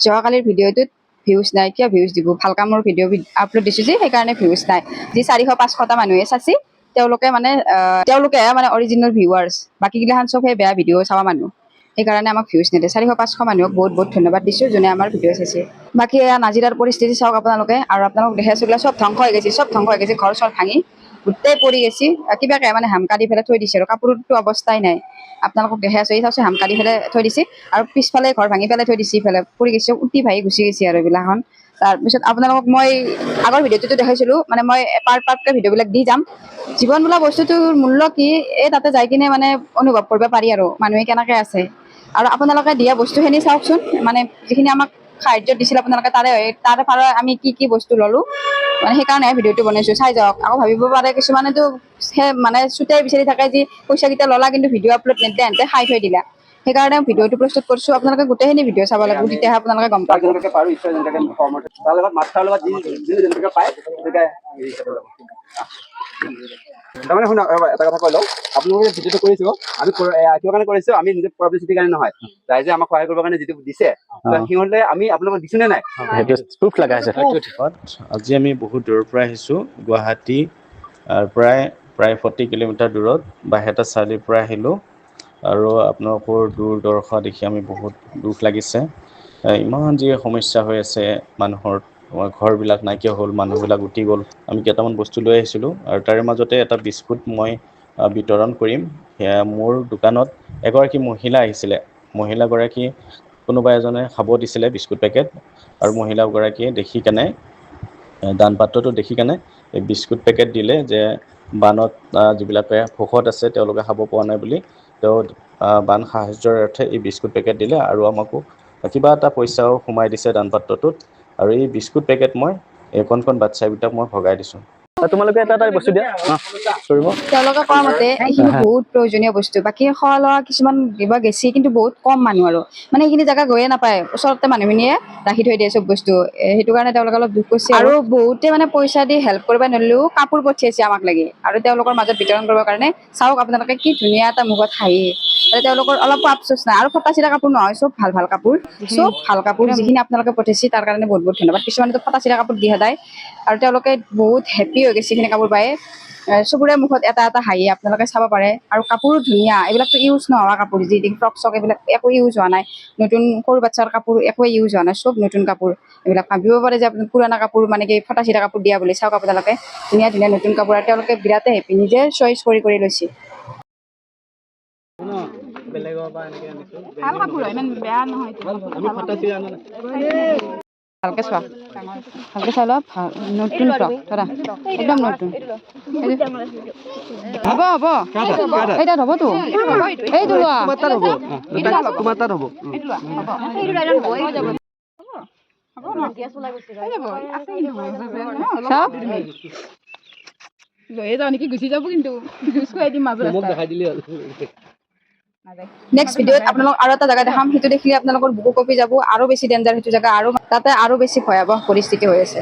যোৱাকালিৰ ভিডিঅ'টোত ভিউজ নাই, কিয় ভিউজ দিব? ভাল কামৰ ভিডিঅ' আপলোড দিছোঁ যে সেইকাৰণে ভিউজ নাই। যি 400-500টা মানুহে চাইছে তেওঁলোকেহে মানে অৰিজিনেল ভিউৱাৰ্ছ, বাকীগিলাখান চবহে বেয়া ভিডিঅ' চাৱা মানুহ। সেইকাৰণে আমাক ভিউজ নিদিয়ে। 400-500 মানুহক বহুত বহুত ধন্যবাদ দিছোঁ যোনে আমাৰ ভিডিঅ' চাইছে। বাকী এয়া নাজিৰাৰ পৰিস্থিতি চাওক আপোনালোকে, আৰু আপোনালোক দেখাই আছোঁ চব ধ্বংস হৈ গৈছে, ঘৰ চৰ ভাঙি গোটেই পৰি গৈছে। কিবাকে মানে হামকা দি পেলাই থৈ দিছে, আৰু কাপোৰতো অৱস্থাই নাই। আপোনালোকক দেখাই আছোঁ, এই চাওকচোন হামকা দি পেলাই থৈ দিছে, আৰু পিছফালে ঘৰ ভাঙি পেলাই থৈ দিছে, ইফালে পৰি গৈছে, উটি ভাহি গুচি গৈছে আৰু এইবিলাখন। তাৰপিছত আপোনালোকক মই আগৰ ভিডিঅ'টোতো দেখাইছিলোঁ, মানে মই পাৰ্টকে ভিডিঅ'বিলাক দি যাম। জীৱন বোলা বস্তুটোৰ মূল্য কি, এই তাতে যাই কিনে মানে অনুভৱ কৰিব পাৰি আৰু মানুহে কেনেকৈ আছে। আৰু আপোনালোকে দিয়া বস্তুখিনি চাওকচোন, মানে যিখিনি আমাক সাহায্য দিছিল আপোনালোকে তাৰে পৰা আমি কি বস্তু ল'লোঁ, মানে সেইকাৰণে ভিডিঅ'টো বনাইছোঁ। চাই যাওক। আকৌ ভাবিব পাৰে কিছুমানেতো মানে চুটাই বিচাৰি থাকে যি পইচাকেইটা ল'লা কিন্তু ভিডিঅ' আপলোড নিদিয়া, এনতে খাই থৈ দিলা। সেইকাৰণে ভিডিঅ'টো প্ৰস্তুত কৰিছোঁ। আপোনালোকে গোটেইখিনি ভিডিঅ' চাব লাগিব, তেতিয়াহে আপোনালোকে গম পাব। তাৰমানে শুনক, এটা কথা কৈ লওঁ, আপোনালোকে ভিডিঅ'টো কৰিছোঁ আমি কিহৰ কাৰণে কৰিছোঁ? আমি নিজৰ পাব্লিচিটিৰ কাৰণে নহয়, ৰাইজে আমাক সহায় কৰিবৰ কাৰণে যিটো দিছে সিহঁতে আমি আপোনালোকক দিছোঁ নে নাই? প্ৰুফ লগা আছে। আজি আমি বহুত দূৰৰ পৰা আহিছোঁ, গুৱাহাটী প্ৰায় 40 কিলোমিটাৰ দূৰত বাহেতা চাৰিআলিৰ পৰা আহিলোঁ। আৰু আপোনালোকৰ দূৰদৰ্শা দেখি আমি বহুত দুখ লাগিছে। ইমান যি সমস্যা হৈ আছে মানুহৰ, ঘৰবিলাক নাইকিয়া হ'ল, মানুহবিলাক উটি গ'ল। আমি কেইটামান বস্তু লৈ আহিছিলোঁ, আৰু তাৰে মাজতে এটা বিস্কুট মই বিতৰণ কৰিম। সেয়া মোৰ দোকানত এগৰাকী মহিলা আহিছিলে, মহিলাগৰাকী কোনোবা এজনে খাব দিছিলে বিস্কুট পেকেট, আৰু মহিলাগৰাকীয়ে দেখি কেনে দান পাত্ৰটো দেখি কেনে এই বিস্কুট পেকেট দিলে যে বানত যিবিলাকে ভোকত আছে তেওঁলোকে খাব পোৱা নাই বুলি, তেওঁ বান সাহায্যৰ অৰ্থে এই বিস্কুট পেকেট দিলে, আৰু আমাকো কিবা এটা পইচাও সোমাই দিছে দান পাত্ৰটোত। আৰু এই বিস্কুট পেকেট মই কণ বাচ্ছাকেইটাক মই ভগাই দিছোঁ। তোমালোকে এটা বস্তু দিয়া কৰিব। তেওঁলোকে কোৱা মতে এইখিনি বহুত প্ৰয়োজনীয় বস্তু, বাকী খোৱা লোৱা কিছুমান দিব গেছি, কিন্তু বহুত কম মানুহ, আৰু মানে সেইখিনি জেগা গৈয়ে নাপায়, ওচৰতে মানুহখিনিয়ে ৰাখি থৈ দিয়ে চব বস্তু। সেইটো কাৰণে তেওঁলোকে অলপ দুখ কৰিছে। আৰু বহুতে মানে পইচা দি হেল্প কৰিব নোৱাৰিলেও কাপোৰ পঠিয়াইছে আমাক লাগি, আৰু তেওঁলোকৰ মাজত বিতৰণ কৰিবৰ কাৰণে। চাওক আপোনালোকে কি ধুনীয়া এটা মুখত হাঁহি, তেওঁলোকৰ অলপো আফচোচ নাই। আৰু ফটা চিটা কাপোৰ নহয়, চব ভাল কাপোৰ, চব ভাল কাপোৰ। যিখিনি আপোনালোকে পঠিয়াইছে তাৰ কাৰণে বহুত বহুত ধন্যবাদ। কিছুমানেতো ফটা চিটা কাপোৰ দি সদায়, আৰু তেওঁলোকে বহুত হেপ্পী হৈ গৈছে সেইখিনি কাপোৰ পায়। চবৰে মুখত এটা হাঁহি আপোনালোকে চাব পাৰে। আৰু কাপোৰো ধুনীয়া, এইবিলাকতো ইউজ নোহোৱা কাপোৰ, যি ফ্ৰক চক এইবিলাক একো ইউজ হোৱা নাই। নতুন সৰু বাচ্ছাৰ কাপোৰ একো ইউজ হোৱা নাই, চব নতুন কাপোৰ। এইবিলাক ভাবিব পাৰে যে আপুনি পুৰণা কাপোৰ মানে কি ফটা চিটা কাপোৰ দিয়া বুলি। চাওক আপোনালোকে ধুনীয়া ধুনীয়া নতুন কাপোৰ, আৰু তেওঁলোকে বিৰাটেই হেপ্পী, নিজে চইচ কৰি লৈছে। ভাল কাপোৰ হয়, ইমান বেয়া নহয়। ভালকে চোৱা, ভালকে চাই লোৱা। ভাল নতুন ফ্ৰক ধৰা, একদম নতুন। হ'ব এইটাত হ'বতো, এইটো লোৱা, তোমাৰ তাত হ'ব। লৈয়ে যাওঁ নেকি, গুচি যাব কিন্তু দিম মাজত। নেক্সট ভিডিঅ'ত আপোনালোক আৰু এটা জেগা দেখাম, সেইটো দেখিলে আপোনালোকৰ বুকু কঁপি যাব। আৰু বেছি ডেঞ্জাৰ সেইটো জেগা, আৰু তাতে আৰু বেছি ভয়াৱহ পৰিস্থিতি হৈ আছে।